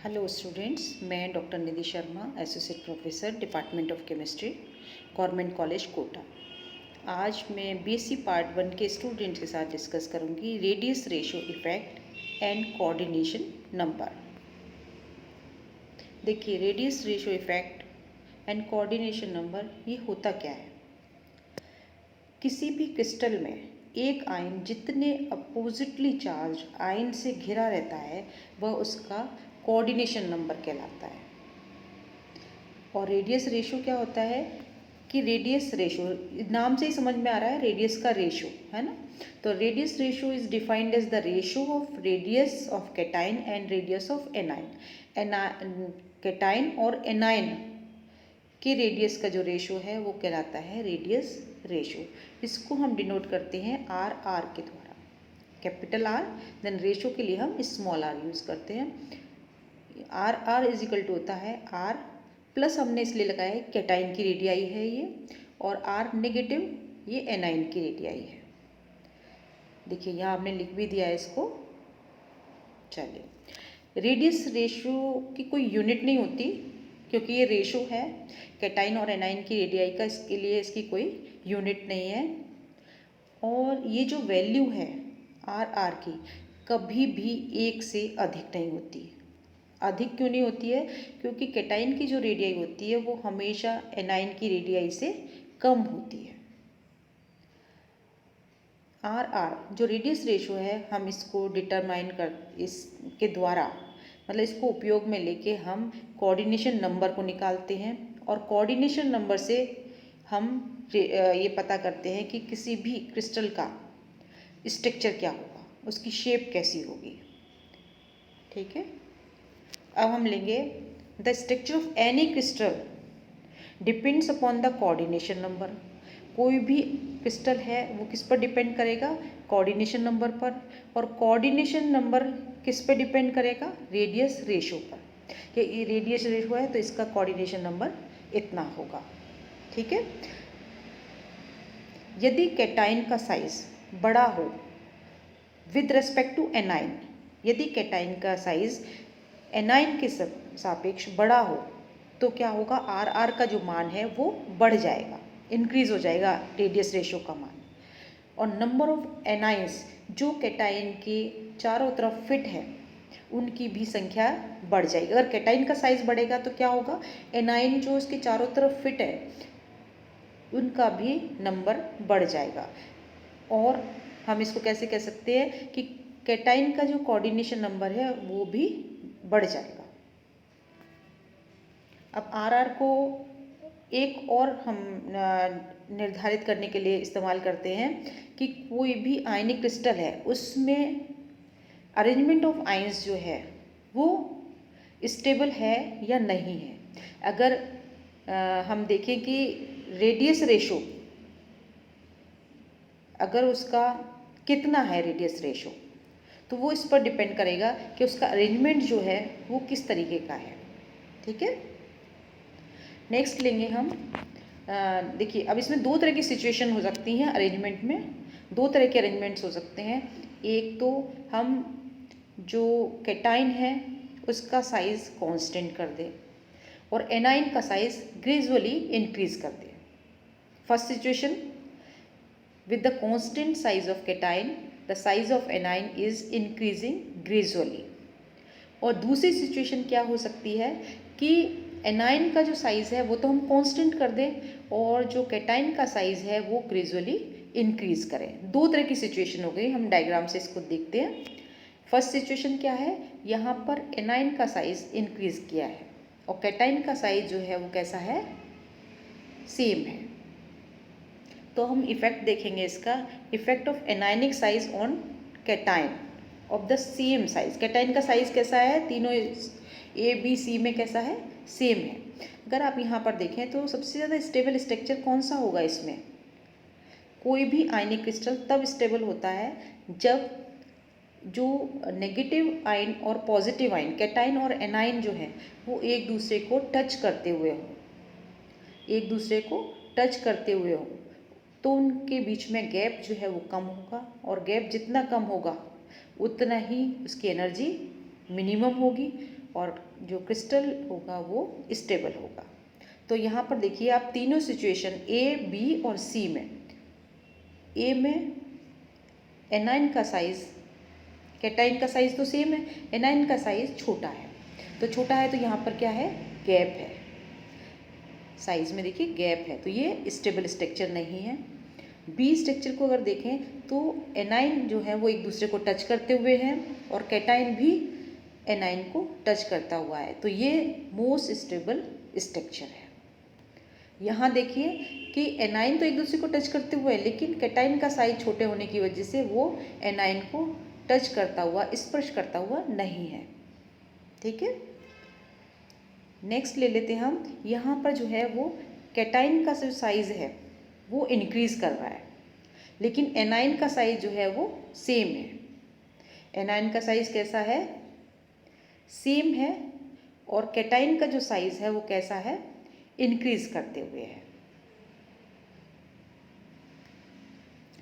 Hello students, मैं doctor Nidhi Sharma, associate professor, department of chemistry, government college Kota. आज मैं BSc part 1 के स्टूडेंट्स के साथ डिस्कस करूंगी radius ratio effect and coordination number. देखिए, radius ratio effect and coordination number ये होता क्या है। किसी भी क्रिस्टल में एक आयन जितने अपोजिटली चार्ज आयन से घिरा रहता है वह उसका कोऑर्डिनेशन नंबर कहलाता है। और रेडियस रेशियो क्या होता है कि रेडियस रेशियो नाम से ही समझ में आ रहा है, रेडियस का रेशियो है ना। तो radius ratio is defined as the ratio of radius of cation and radius of anion. Cation और एनाइन के रेडियस का जो रेशियो है वो कहलाता है रेडियस रेशियो। इसको हम डिनोट करते हैं आर आर के द्वारा, कैपिटल आर, देन रेशियो के लिए हम स्मॉल आर यूज़ करते हैं। R R is equal to होता है आर प्लस, हमने इसलिए लगाया है कैटाइन की रेडियाई है ये, और आर नेगेटिव ये एनाइन की रेडियाई है। देखिए यहाँ हमने लिख भी दिया है इसको। चलिए, रेडियस रेशियो की कोई यूनिट नहीं होती क्योंकि ये रेशो है कैटाइन और एनाइन की रेडियाई का, इसके लिए इसकी कोई यूनिट नहीं है। और ये जो वैल्यू है आर आर की कभी भी एक से अधिक नहीं होती है। अधिक क्यों नहीं होती है? क्योंकि कैटाइन की जो रेडियाई होती है वो हमेशा एनाइन की रेडियाई से कम होती है। आर आर जो रेडियस रेशो है हम इसको डिटरमाइन कर इसके द्वारा, मतलब इसको उपयोग में लेके हम कोऑर्डिनेशन नंबर को निकालते हैं। और कोऑर्डिनेशन नंबर से हम ये पता करते हैं कि किसी भी क्रिस्टल का स्ट्रक्चर क्या होगा, उसकी शेप कैसी होगी। ठीक है, अब हम लेंगे the structure of any crystal depends upon the coordination number. कोई भी क्रिस्टल है वो किस पर डिपेंड करेगा? कोऑर्डिनेशन नंबर पर। और कोऑर्डिनेशन नंबर किस पे डिपेंड करेगा? रेडियस रेशो पर, कि ये रेडियस रेशो है तो इसका कोऑर्डिनेशन नंबर इतना होगा। ठीक है, यदि कैटाइन का साइज बड़ा हो विद रेस्पेक्ट टू एनाइन, यदि कैटाइन का साइज एनाइन के सापेक्ष बड़ा हो तो क्या होगा? आर आर का जो मान है वो बढ़ जाएगा, इंक्रीज हो जाएगा रेडियस रेशो का मान। और नंबर ऑफ एनाइंस जो कैटाइन के चारों तरफ फिट है उनकी भी संख्या बढ़ जाएगी। अगर कैटाइन का साइज बढ़ेगा तो क्या होगा? एनाइन जो इसके चारों तरफ फिट है उनका भी नंबर बढ़ जाएगा। और हम इसको कैसे कह सकते हैं कि कैटाइन का जो कोऑर्डिनेशन नंबर है वो भी बढ़ जाएगा। अब आर आर को एक और हम निर्धारित करने के लिए इस्तेमाल करते हैं कि कोई भी आयनिक क्रिस्टल है उसमें अरेंजमेंट ऑफ आयंस जो है वो स्टेबल है या नहीं है। अगर हम देखें कि रेडियस रेशो अगर उसका कितना है रेडियस रेशो, तो वो इस पर डिपेंड करेगा कि उसका अरेंजमेंट जो है वो किस तरीके का है। ठीक है, नेक्स्ट लेंगे हम। देखिए, अब इसमें दो तरह की सिचुएशन हो सकती हैं अरेंजमेंट में, दो तरह के अरेंजमेंट्स हो सकते हैं। एक तो हम जो कैटाइन है उसका साइज कांस्टेंट कर दें और एनाइन का साइज ग्रेजुअली इंक्रीज कर दें। First situation, with the constant size of cation the size of anion is increasing gradually। और दूसरी सिचुएशन क्या हो सकती है कि एनाइन का जो साइज़ है वो तो हम कांस्टेंट कर दें और जो कैटाइन का साइज़ है वो ग्रेजुअली इंक्रीज करें। दो तरह की सिचुएशन हो गई, हम डायग्राम से इसको देखते हैं। फर्स्ट सिचुएशन क्या है? यहाँ पर एनाइन का साइज़ इंक्रीज किया है और कैटाइन का साइज़ जो है वो कैसा है? सेम है। तो हम इफेक्ट देखेंगे इसका, effect of anionic size on cation of the same size. Cation का साइज कैसा है? तीनों ए बी सी में कैसा है? सेम है। अगर आप यहाँ पर देखें तो सबसे ज़्यादा स्टेबल स्ट्रक्चर कौन सा होगा इसमें? कोई भी आयनिक क्रिस्टल तब स्टेबल होता है जब जो नेगेटिव आयन और पॉजिटिव आयन कैटाइन और एनाइन जो है वो एक दूसरे को टच करते हुए हो, एक दूसरे को टच करते हुए हो, तो उनके बीच में गैप जो है वो कम होगा। और गैप जितना कम होगा उतना ही उसकी एनर्जी मिनिमम होगी और जो क्रिस्टल होगा वो स्टेबल होगा। तो यहाँ पर देखिए आप तीनों सिचुएशन ए, बी और सी में, ए में एनाइन का साइज़, कैटाइन का साइज़ तो सेम है, एनाइन का साइज़ छोटा है। तो छोटा है तो यहाँ पर क्या है, गैप है, साइज़ में देखिए गैप है, तो ये स्टेबल स्ट्रक्चर नहीं है। बी स्ट्रक्चर को अगर देखें तो एनाइन जो है वो एक दूसरे को टच करते हुए हैं और कैटाइन भी एनाइन को टच करता हुआ है, तो ये मोस्ट स्टेबल स्ट्रक्चर है। यहाँ देखिए कि एनाइन तो एक दूसरे को टच करते हुए है, लेकिन कैटाइन का साइज छोटे होने की वजह से वो एनाइन को टच करता हुआ, स्पर्श करता हुआ नहीं है। ठीक है, नेक्स्ट ले लेते हैं हम। यहाँ पर जो है वो कैटाइन का जो साइज़ है वो इंक्रीज़ कर रहा है, लेकिन एनाइन का साइज़ जो है वो सेम है। एनाइन का साइज़ कैसा है, सेम है, और कैटाइन का जो साइज़ है वो कैसा है, इंक्रीज़ करते हुए है।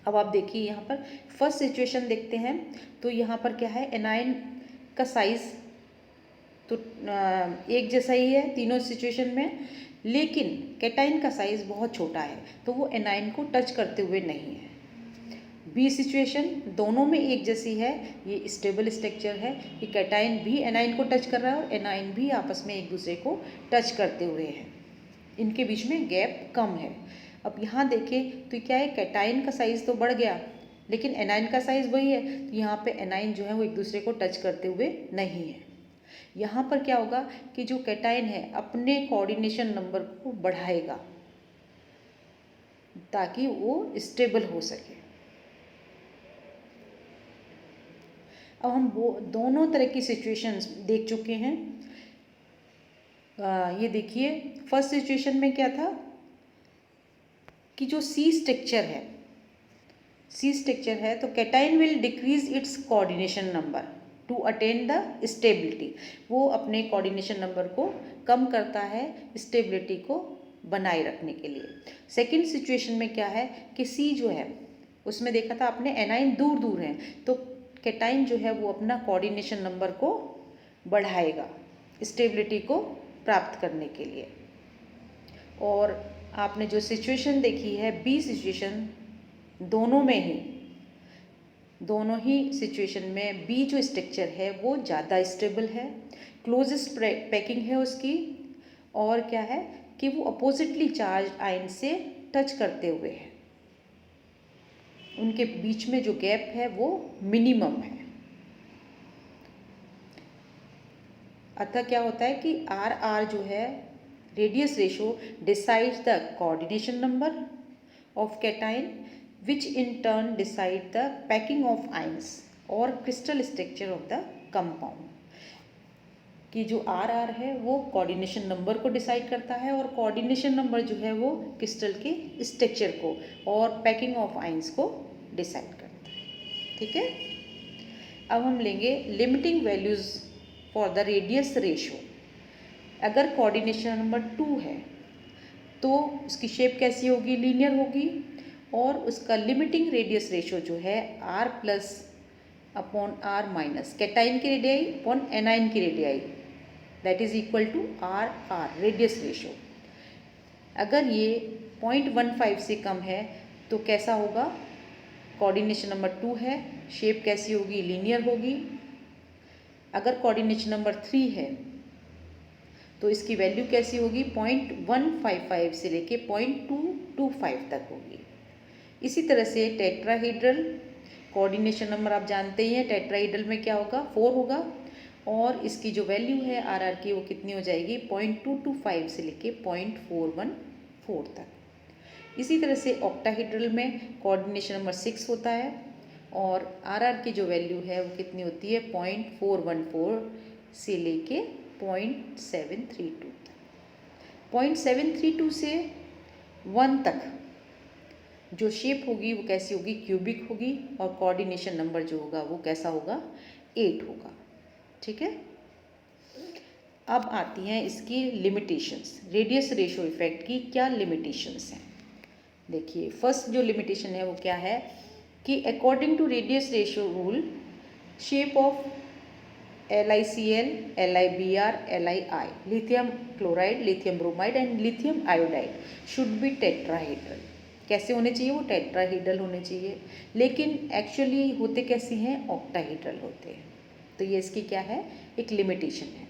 अब आप देखिए यहाँ पर फर्स्ट सिचुएशन देखते हैं, तो यहाँ पर क्या है, एनाइन का साइज़ तो एक जैसा ही है तीनों सिचुएशन में, लेकिन कैटाइन का साइज़ बहुत छोटा है, तो वो एनाइन को टच करते हुए नहीं है। बी सिचुएशन दोनों में एक जैसी है, ये स्टेबल स्ट्रक्चर है कि कैटाइन भी एनाइन को टच कर रहा है और एनाइन भी आपस में एक दूसरे को टच करते हुए हैं, इनके बीच में गैप कम है। अब यहाँ देखें तो क्या है, कैटाइन का साइज़ तो बढ़ गया, लेकिन एनाइन का साइज़ वही है, तो यहाँ पे एनाइन जो है वो एक दूसरे को टच करते हुए नहीं है। यहाँ पर क्या होगा कि जो कैटाइन है अपने कोऑर्डिनेशन नंबर को बढ़ाएगा ताकि वो स्टेबल हो सके। अब हम वो दोनों तरह की सिचुएशंस देख चुके हैं। ये देखिए फर्स्ट सिचुएशन में क्या था कि जो सी स्ट्रक्चर है तो cation will decrease its coordination number two attain the stability, वो अपने कोऑर्डिनेशन नंबर को कम करता है स्टेबिलिटी को बनाए रखने के लिए। सेकंड सिचुएशन में क्या है कि सी जो है उसमें देखा था आपने एनाइन दूर दूर हैं, तो कैटाइन जो है वो अपना कोऑर्डिनेशन नंबर को बढ़ाएगा स्टेबिलिटी को प्राप्त करने के लिए। और आपने जो सिचुएशन देखी है बी सिचुएशन, दोनों ही सिचुएशन में बी जो स्ट्रक्चर है वो ज़्यादा स्टेबल है, क्लोजेस्ट पैकिंग है उसकी, और क्या है कि वो अपोजिटली चार्ज आयन से टच करते हुए है, उनके बीच में जो गैप है वो मिनिमम है। अतः क्या होता है कि आर आर जो है radius ratio decides the coordination number of cation which in turn decide the packing of ions और crystal structure of the compound। कि जो आर आर है वो कोऑर्डिनेशन नंबर को डिसाइड करता है और कोऑर्डिनेशन नंबर जो है वो क्रिस्टल के स्ट्रक्चर को और पैकिंग ऑफ आइंस को डिसाइड करता है। ठीक है, अब हम लेंगे limiting values for the radius ratio. अगर कोऑर्डिनेशन नंबर 2 है तो उसकी शेप कैसी होगी, लीनियर होगी, और उसका लिमिटिंग रेडियस रेशो जो है R plus upon R minus cation की रेडियाई अपॉन एनाइन की radii, that is equal to R R radius ratio. अगर ये 0.15 से कम है तो कैसा होगा, कोऑर्डिनेशन नंबर 2 है, शेप कैसी होगी, लीनियर होगी। अगर कोऑर्डिनेशन नंबर 3 है तो इसकी वैल्यू कैसी होगी, 0.155 से लेके 0.225 तक होगी। इसी तरह से टेट्राहेड्रल, कोऑर्डिनेशन नंबर आप जानते ही हैं, टेट्राहेड्रल में क्या होगा, 4 होगा, और इसकी जो वैल्यू है आर आर की वो कितनी हो जाएगी, 0.225 से लेके 0.414 तक। इसी तरह से ऑक्टाहेड्रल में कोऑर्डिनेशन नंबर 6 होता है और आर आर की जो वैल्यू है वो कितनी होती है, 0.414 से लेके 0.732 तक। 0.732 से 1 तक जो शेप होगी वो कैसी होगी, क्यूबिक होगी, और कोऑर्डिनेशन नंबर जो होगा वो कैसा होगा, 8 होगा। ठीक है, अब आती हैं इसकी लिमिटेशंस। रेडियस रेशो इफेक्ट की क्या लिमिटेशंस हैं, देखिए फर्स्ट जो लिमिटेशन है वो क्या है कि according to radius ratio rule shape of LiCl, LiBr, Lii, lithium chloride, lithium bromide and lithium iodide should be tetrahedral. कैसे होने चाहिए? वो टेट्राहेड्रल होने चाहिए, लेकिन एक्चुअली होते कैसे हैं? ऑक्टाहेड्रल होते हैं। तो ये इसकी क्या है? एक लिमिटेशन है।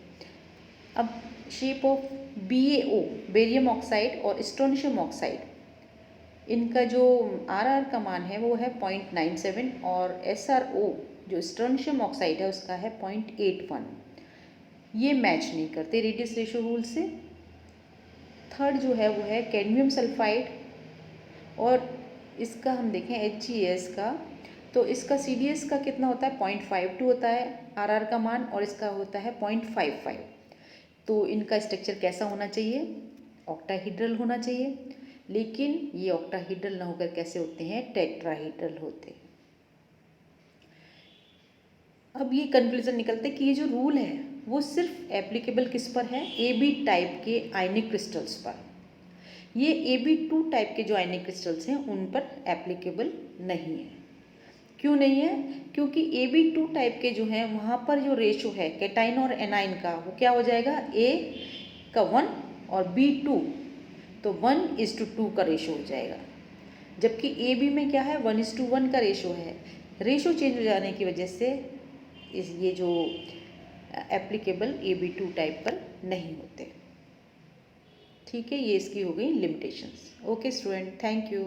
अब shape of BaO, barium oxide और स्ट्रोंशियम ऑक्साइड, इनका जो RR का मान है वो है 0.97 और SRO जो स्ट्रोंशियम ऑक्साइड है उसका है 0.81। ये मैच नहीं करते रेडियस रेशो रूल से। थर्ड जो है वो है कैडमियम सल्फाइड, और इसका हम देखें HES का, तो इसका CDS का कितना होता है? 0.52 होता है RR का मान, और इसका होता है 0.55। तो इनका स्ट्रक्चर कैसा होना चाहिए? ऑक्टाहेड्रल होना चाहिए, लेकिन ये ऑक्टाहेड्रल ना होकर कैसे होते हैं? टेट्राहेड्रल होते हैं। अब ये कंक्लूजन निकलते हैं कि ये जो रूल है वो सिर्फ एप्लीकेबल किस पर है? AB टाइप के आयनिक क्रिस्टल्स पर। ये AB2 टाइप के जो आयनिक क्रिस्टल्स हैं उन पर एप्लीकेबल नहीं है। क्यों नहीं है? क्योंकि AB2 टाइप के जो हैं वहाँ पर जो रेशो है कैटाइन और एनाइन का वो क्या हो जाएगा? A का 1 और B2, तो 1:2 का रेशो हो जाएगा। जबकि AB में क्या है? 1:1 का रेशो है। रेशो चेंज हो जाने की वजह से ये जो एप्लीकेबल AB2 टाइप पर नहीं होते। ठीक है, ये इसकी हो गई limitations. Okay student, thank you.